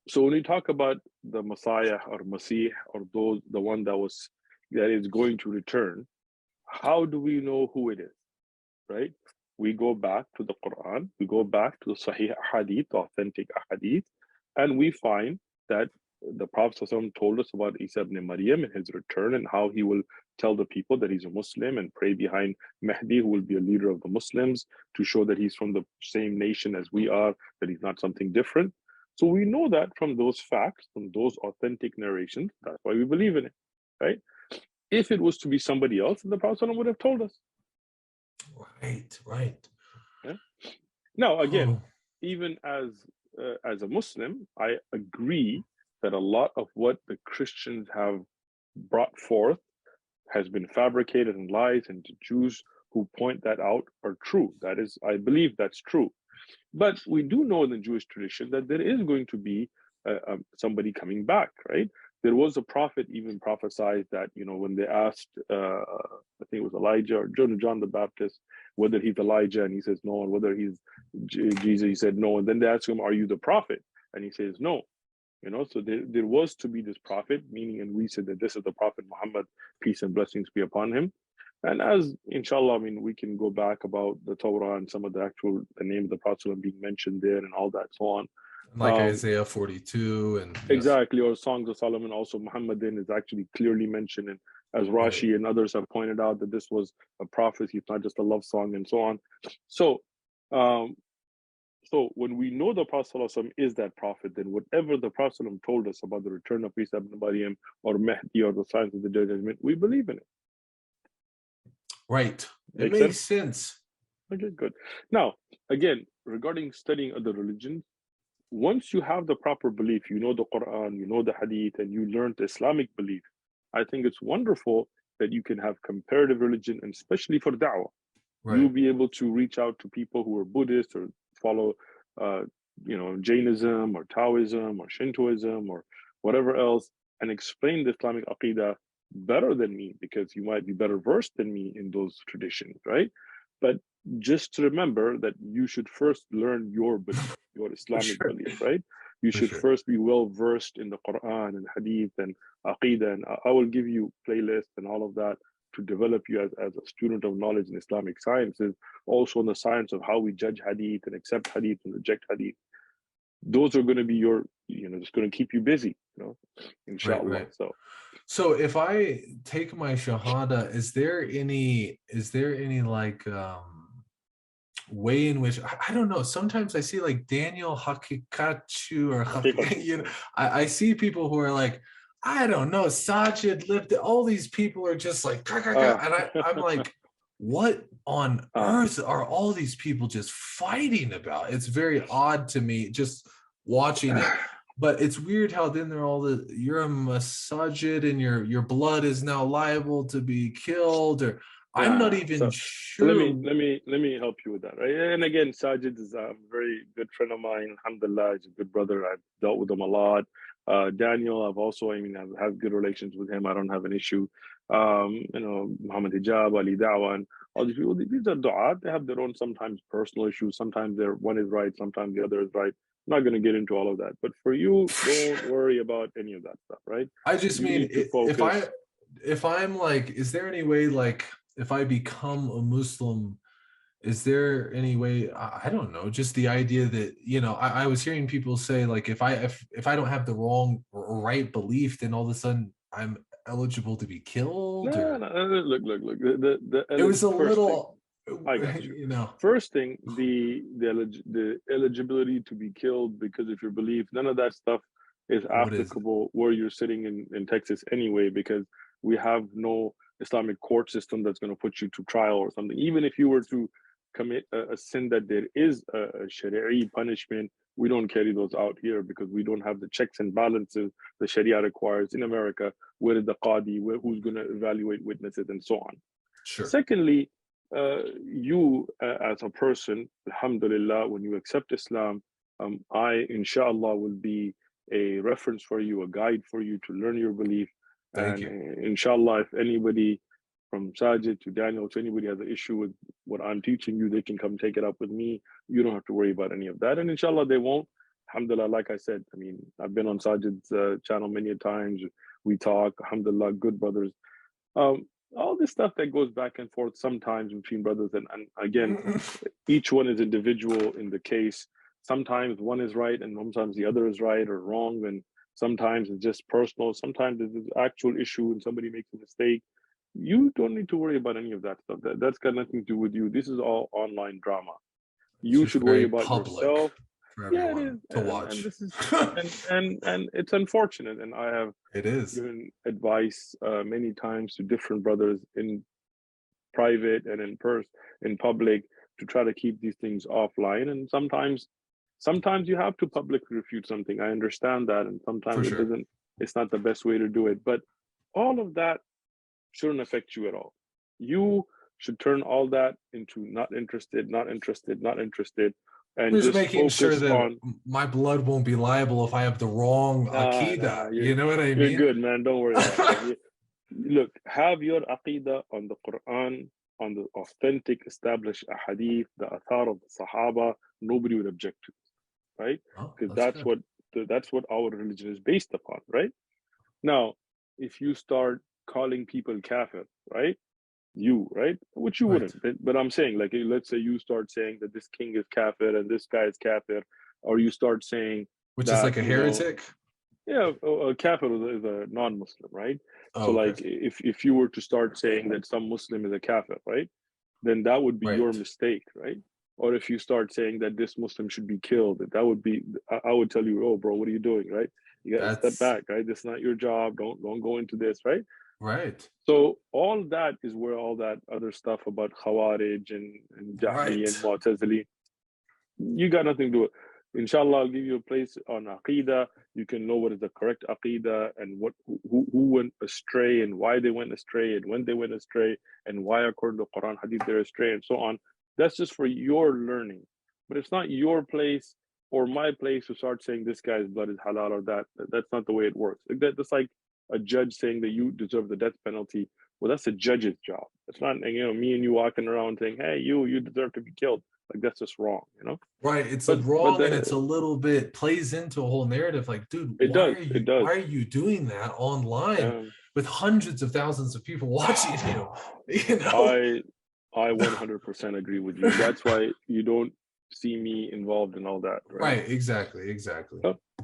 So when we talk about the Messiah or Masih or the one that is going to return, how do we know who it is? Right? We go back to the Quran, we go back to the Sahih Hadith, authentic Hadith, and we find that the Prophet ﷺ told us about Isa ibn Maryam and his return and how he will tell the people that he's a Muslim and pray behind Mahdi, who will be a leader of the Muslims, to show that he's from the same nation as we are, that he's not something different. So we know that from those facts, from those authentic narrations. That's why we believe in it, right? If it was to be somebody else, the Prophet ﷺ would have told us. Right, right. Yeah? Now, again, even as a Muslim, I agree that a lot of what the Christians have brought forth has been fabricated and lies, and the Jews who point that out are true. That is, I believe that's true. But we do know in the Jewish tradition that there is going to be somebody coming back, right? There was a prophet even prophesied that, when they asked, I think it was Elijah or John the Baptist, whether he's Elijah, and he says no, and whether he's Jesus, he said no. And then they asked him, are you the prophet? And he says no. So there was to be this prophet, meaning, and we said that this is the Prophet Muhammad, peace and blessings be upon him. And as inshallah, we can go back about the Torah and some of the name of the Prophet being mentioned there and all that, so on. Like Isaiah 42 and exactly, or Songs of Solomon, also Muhammadin is actually clearly mentioned, and as Rashi and others have pointed out that this was a prophecy, it's not just a love song and so on. So when we know the Prophet ﷺ is that prophet, then whatever the Prophet ﷺ told us about the return of Isa ibn Maryam or Mahdi or the signs of the judgment, we believe in it. Right. It makes sense. Okay, good. Now, again, regarding studying other religions, once you have the proper belief, you know the Quran, you know the Hadith, and you learn the Islamic belief, I think it's wonderful that you can have comparative religion, and especially for da'wah. Right. You'll be able to reach out to people who are Buddhist or follow, Jainism or Taoism or Shintoism or whatever else, and explain the Islamic Aqidah better than me, because you might be better versed than me in those traditions, right? But just to remember that you should first learn your belief, your Islamic belief, right? You should first be well versed in the Quran and Hadith and Aqidah, and I will give you playlists and all of that to develop you as a student of knowledge in Islamic sciences, also in the science of how we judge Hadith and accept Hadith and reject Hadith. Those are going to be your, it's going to keep you busy, inshallah. Right. So if I take my Shahada, is there any like way in which, I don't know, sometimes I see like Daniel Hakikachu or I see people who are like, I don't know, Sajid lived, all these people are just like, and I'm like, what on earth are all these people just fighting about? It's very odd to me just watching it. But it's weird how then they're all you're a masajid and your blood is now liable to be killed, or I'm not even sure. Let me help you with that, right? And again, Sajid is a very good friend of mine. Alhamdulillah, he's a good brother. I've dealt with him a lot. Daniel, I've also, I have good relations with him. I don't have an issue. Muhammad Hijab, Ali Dawah, and all these people, these are du'at. They have their own sometimes personal issues. Sometimes one is right, sometimes the other is right. I'm not going to get into all of that. But for you, don't worry about any of that stuff, right? I just mean, if I'm like, is there any way, like, if I become a Muslim, is there any way, I don't know, just the idea that, I was hearing people say, like, if I don't have the wrong or right belief, then all of a sudden I'm eligible to be killed? No, look. It was a little... I got you. First thing, the eligibility to be killed because of your belief, none of that stuff is applicable where you're sitting in Texas anyway, because we have no Islamic court system that's going to put you to trial or something. Even if you were to commit a sin that there is a Sharia punishment, we don't carry those out here because we don't have the checks and balances the Sharia requires in America. Where is the Qadi, who's going to evaluate witnesses and so on. Sure. Secondly, you as a person, alhamdulillah, when you accept Islam, I inshallah will be a reference for you, a guide for you to learn your belief. Thank you. Inshallah, if anybody from Sajid to Daniel, to anybody has an issue with what I'm teaching you, they can come take it up with me. You don't have to worry about any of that, and inshallah they won't. alhamdulillah, like I said, I mean, I've been on Sajid's channel many a times. We talk, alhamdulillah, good brothers. Um, all this stuff that goes back and forth sometimes between brothers, and again, each one is individual in the case. Sometimes one is right, and sometimes the other is right or wrong, and sometimes it's just personal. Sometimes it's an actual issue, and somebody makes a mistake. You don't need to worry about any of that stuff. That's got nothing to do with you. This is all online drama. It's You just should worry very about public yourself. for Yeah, it everyone is, to and watch. this is, and it's unfortunate. And I have It is. given advice many times to different brothers in private and in public to try to keep these things offline. And sometimes you have to publicly refute something. I understand that, and For sometimes sure. it's not the best way to do it. But all of that shouldn't affect you at all. You should turn all that into not interested, not interested, not interested, and Just just making sure focus that on my blood won't be liable if I have the wrong nah, akida. You know what I you're mean? good, man. Don't worry about that. Look, have your aqidah on the Quran, on the authentic, established ahadith, the athar of the Sahaba. Nobody would object to, right? Oh, Because that's good. that's what our religion is based upon, right? Now, if you start calling people kafir, right? Right? Which you Right. wouldn't. But I'm saying, like, let's say you start saying that this king is kafir and this guy is kafir, or you start saying Which is that, like a heretic? yeah, a kafir is a non-Muslim, right? So, Oh, okay. like, if you were to start saying that some Muslim is a kafir, right? Then that would be your Right. mistake, right? Or if you start saying that this Muslim should be killed, that would be, I would tell you, oh, bro, what are you doing, right? You got to step That's back, right? This is not your job. Don't go into this, right? right. So all that is where all that other stuff about Khawarij and Jahmi Right. and Mu'tazili, you got nothing to do with. Inshallah, I'll give you a place on Aqidah. You can know what is the correct Aqidah and who went astray and why they went astray and when they went astray and why, according to Quran Hadith, they're astray and so on. That's just for your learning. But it's not your place or my place to start saying this guy's blood is halal or that. That's not the way it works. That's like a judge saying that you deserve the death penalty. Well, that's a judge's job. It's not, me and you walking around saying, hey, you deserve to be killed. Like, that's just wrong. Right. It's a But wrong and it's a little bit plays into a whole narrative. Like, dude, it does. why are you doing that online Um, with hundreds of thousands of people watching you? You know? I 100% agree with you. That's why you don't see me involved in all that, right? Right, exactly.